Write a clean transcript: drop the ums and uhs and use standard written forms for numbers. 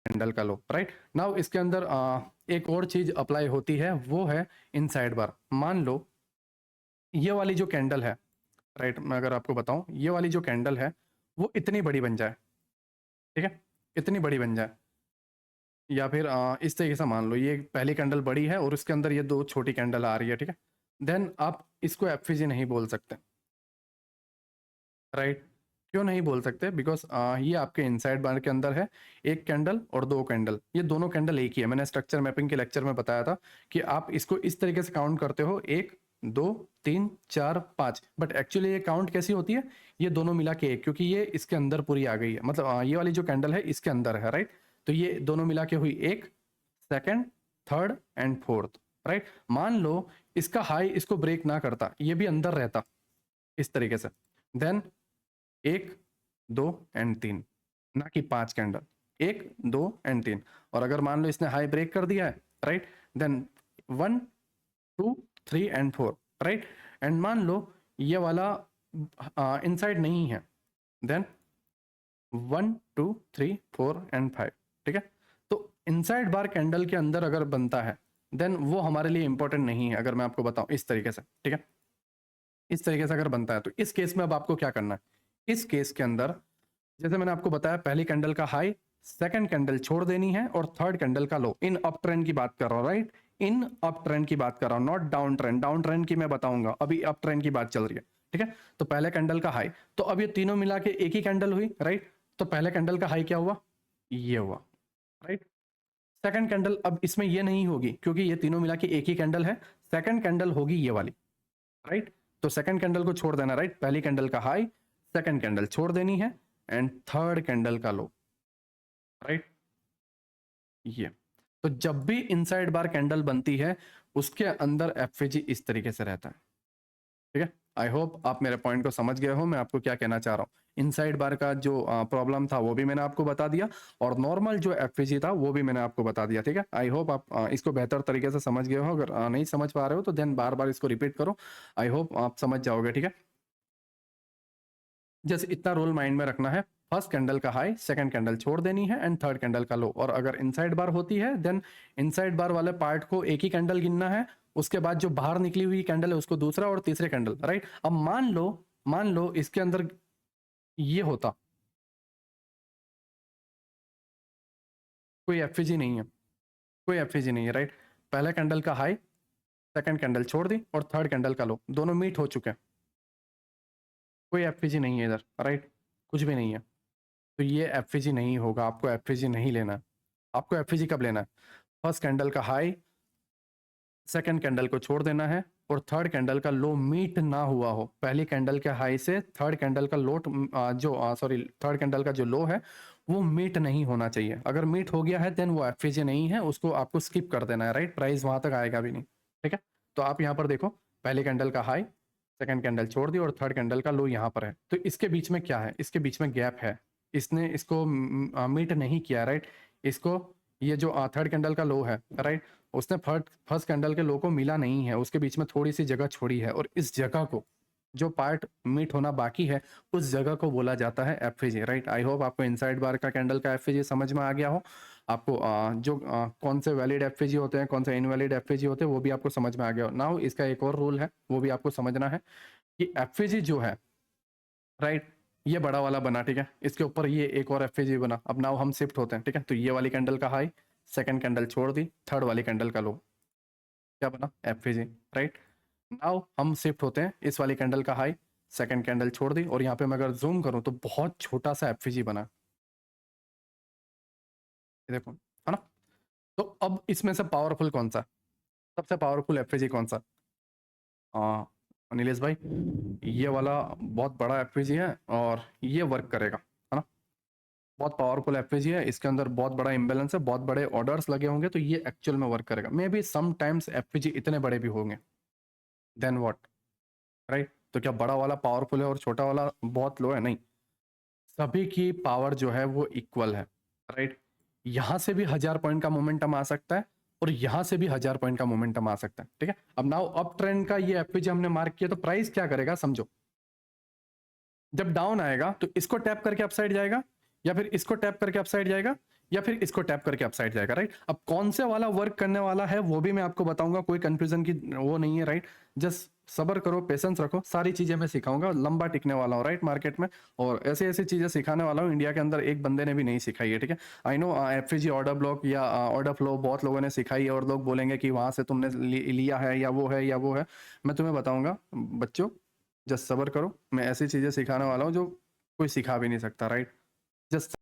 Candle का लो, right. Now इसके अंदर एक और चीज अप्लाई होती है, वो है इनसाइड बार। मान लो ये वाली जो कैंडल है, राइट, मैं अगर आपको बताऊं ये वाली जो कैंडल है वो इतनी बड़ी बन जाए, ठीक है, इतनी बड़ी बन जाए, या फिर इस तरीके से मान लो ये पहली कैंडल बड़ी है और उसके अंदर ये दो छोटी कैंडल आ रही है, ठीक है, देन आप इसको एफवीजी नहीं बोल सकते, राइट। क्यों नहीं बोल सकते? बिकॉज ये आपके इनसाइड बार के अंदर है एक कैंडल और दो कैंडल, ये दोनों कैंडल एक ही है। मैंने स्ट्रक्चर मैपिंग के लेक्चर में बताया था कि आप इसको इस तरीके से काउंट करते हो, 1 2 3 4 5, बट एक्चुअली ये काउंट कैसी होती है, ये दोनों मिला के एक, क्योंकि ये इसके अंदर पूरी आ गई है, मतलब ये वाली जो कैंडल है इसके अंदर है, राइट। तो ये दोनों मिला के हुई एक, second, third and fourth, right. मान लो इसका हाई इसको ब्रेक ना करता, ये भी अंदर रहता इस तरीके से, देन 1 2 एंड 3, ना कि 5 कैंडल, 1 2 एंड 3। और अगर मान लो इसने हाई ब्रेक कर दिया है, right, then 1 2 3 and 4, right. And मान लो ये वाला इनसाइड नहीं है, देन 1 2 3 4 एंड 5, ठीक है। तो इनसाइड बार कैंडल के अंदर अगर बनता है देन वो हमारे लिए इंपॉर्टेंट नहीं है। अगर मैं आपको बताऊं इस तरीके से, ठीक है, इस तरीके से अगर बनता है तो इस केस में अब आपको क्या करना है, इस केस के अंदर जैसे मैंने आपको बताया पहली कैंडल का हाई, सेकंड कैंडल छोड़ देनी है और थर्ड कैंडल का लो। इन अप ट्रेंड की बात कर रहा हूं, राइट, इन अप ट्रेंड की बात कर रहा हूं, not down trend. Down trend की मैं बताऊंगा, अभी अप ट्रेंड की बात चल रही है, ठीक है। तो पहले कैंडल का हाई, तो अब ये तीनों मिला के एक ही कैंडल हुई, राइट। तो पहले कैंडल का हाई क्या हुआ, ये हुआ, राइट। सेकंड कैंडल अब इसमें ये नहीं होगी क्योंकि ये तीनों मिला के एक ही कैंडल है, सेकंड कैंडल होगी ये वाली, राइट। तो सेकंड कैंडल को छोड़ देना, राइट, पहली कैंडल का हाई, सेकंड कैंडल छोड़ देनी है एंड थर्ड कैंडल का लो, राइट। ये तो जब भी इनसाइड बार कैंडल बनती है उसके अंदर एफएजी इस तरीके से रहता है, ठीक है। आई होप आप मेरे पॉइंट को समझ गए हो, मैं आपको क्या कहना चाह रहा हूँ। इनसाइड बार का जो प्रॉब्लम था वो भी मैंने आपको बता दिया और नॉर्मल जो एफएजी था वो भी मैंने आपको बता दिया, ठीक है। आई होप आप इसको बेहतर तरीके से समझ गए हो। अगर नहीं समझ पा रहे हो तो देन बार बार इसको रिपीट करो, आई होप आप समझ जाओगे, ठीक है। जैसे इतना रोल माइंड में रखना है, फर्स्ट कैंडल का हाई, सेकंड कैंडल छोड़ देनी है एंड थर्ड कैंडल का लो। और अगर इनसाइड बार होती है देन इनसाइड बार वाले पार्ट को एक ही कैंडल गिनना है, उसके बाद जो बाहर निकली हुई कैंडल है उसको दूसरा और तीसरे कैंडल, राइट। अब मान लो इसके अंदर ये होता, कोई एफएजी नहीं है, कोई एफएजी नहीं है, राइट। पहले कैंडल का हाई, सेकंड कैंडल छोड़ दी और थर्ड कैंडल का लो, दोनों मीट हो चुके हैं, कोई एफएजी नहीं है इधर, राइट, कुछ भी नहीं है। तो ये एफएजी नहीं होगा, आपको एफएजी नहीं लेना है। आपको एफएजी कब लेना है, फर्स्ट कैंडल का हाई, सेकंड कैंडल को छोड़ देना है और थर्ड कैंडल का लो मीट ना हुआ हो। पहली कैंडल के हाई से थर्ड कैंडल का लो थर्ड कैंडल का जो लो है वो मीट नहीं होना चाहिए। अगर मीट हो गया है देन वो एफएजी नहीं है, उसको आपको स्किप कर देना है, राइट, प्राइस वहां तक आएगा भी नहीं, ठीक है। तो आप यहाँ पर देखो, पहली कैंडल का हाई, सेकंड कैंडल छोड़ दी और थर्ड कैंडल का लो यहाँ पर है, तो इसके बीच में क्या है, इसके बीच में गैप है, इसने इसको मीट नहीं किया, राइट। इसको ये जो थर्ड कैंडल का लो है, राइट, उसने फर्स्ट कैंडल के लो को मिला नहीं है, उसके बीच में थोड़ी सी जगह छोड़ी है और इस जगह को, जो पार्ट मीट होना बाकी है, उस जगह को बोला जाता है एफएजी, राइट। आई होप आपको इनसाइड बार का कैंडल का एफएजी समझ में आ गया हो। आपको कौन से वैलिड एफएजी होते हैं, कौन से इनवैलिड एफएजी होते हैं वो भी आपको समझ में आ गया हो। नाउ इसका एक और रूल है, वो भी आपको समझना है कि एफएजी जो है, राइट, ये बड़ा वाला बना, ठीक है, इसके ऊपर ये एक और एफएजी बना। अब नाउ हम शिफ्ट होते हैं, ठीक है। तो ये वाली कैंडल का हाई, सेकंड कैंडल छोड़ दी, थर्ड वाली कैंडल का लो, क्या बना, एफएजी, राइट। नाउ हम शिफ्ट होते हैं, इस वाली कैंडल का हाई, सेकंड कैंडल छोड़ दी और यहाँ पे मैं अगर जूम करूं तो बहुत छोटा सा एफएजी बना, ये देखो, है ना। तो अब इसमें से पावरफुल कौन सा, सबसे पावरफुल एफएजी कौन सा, नीलेश भाई, ये वाला बहुत बड़ा एफएजी है और ये वर्क करेगा, है ना। बहुत पावरफुल एफएजी है, इसके अंदर बहुत बड़ा इम्बेलेंस है, बहुत बड़े ऑर्डर्स लगे होंगे, तो ये एक्चुअल में वर्क करेगा। मे बी समटाइम्स एफएजी इतने बड़े भी होंगे, देन व्हाट, राइट। तो क्या बड़ा वाला पावरफुल है और छोटा वाला बहुत लो है, नहीं, सभी की पावर जो है वो इक्वल है, राइट। यहां से भी 1000 पॉइंट का मोमेंटम आ सकता है और यहां से भी 1000 पॉइंट का मोमेंटम आ सकता है, ठीक है। अब नाउ अप ट्रेंड का ये एफपीजी हमने मार्क किया, तो प्राइस क्या करेगा समझो, जब डाउन आएगा तो इसको टैप करके अपसाइड जाएगा या फिर इसको टैप करके अपसाइड जाएगा या फिर इसको टैप करके अपसाइड जाएगा, राइट? अब कौन से वाला वर्क करने वाला है वो भी मैं आपको बताऊँगा, कोई कन्फ्यूज़न की वो नहीं है, राइट? जस्ट सब्र करो, पेशेंस रखो, सारी चीज़ें मैं सिखाऊँगा, लंबा टिकने वाला हूँ, राइट, मार्केट में। और ऐसी-ऐसी चीज़ें सिखाने वाला हूँ, इंडिया के अंदर एक बंदे ने भी नहीं सिखाई है, ठीक है? आई नो एफपीजी ऑर्डर ब्लॉक या ऑर्डर फ्लो बहुत लोगों ने सिखाई है और लोग बोलेंगे कि वहाँ से तुमने लिया है या वो है या वो है। मैं तुम्हें बताऊँगा बच्चों, जस्ट सब्र करो, मैं ऐसी चीज़ें सिखाने वाला हूँ जो कोई सिखा भी नहीं सकता, राइट? जस्ट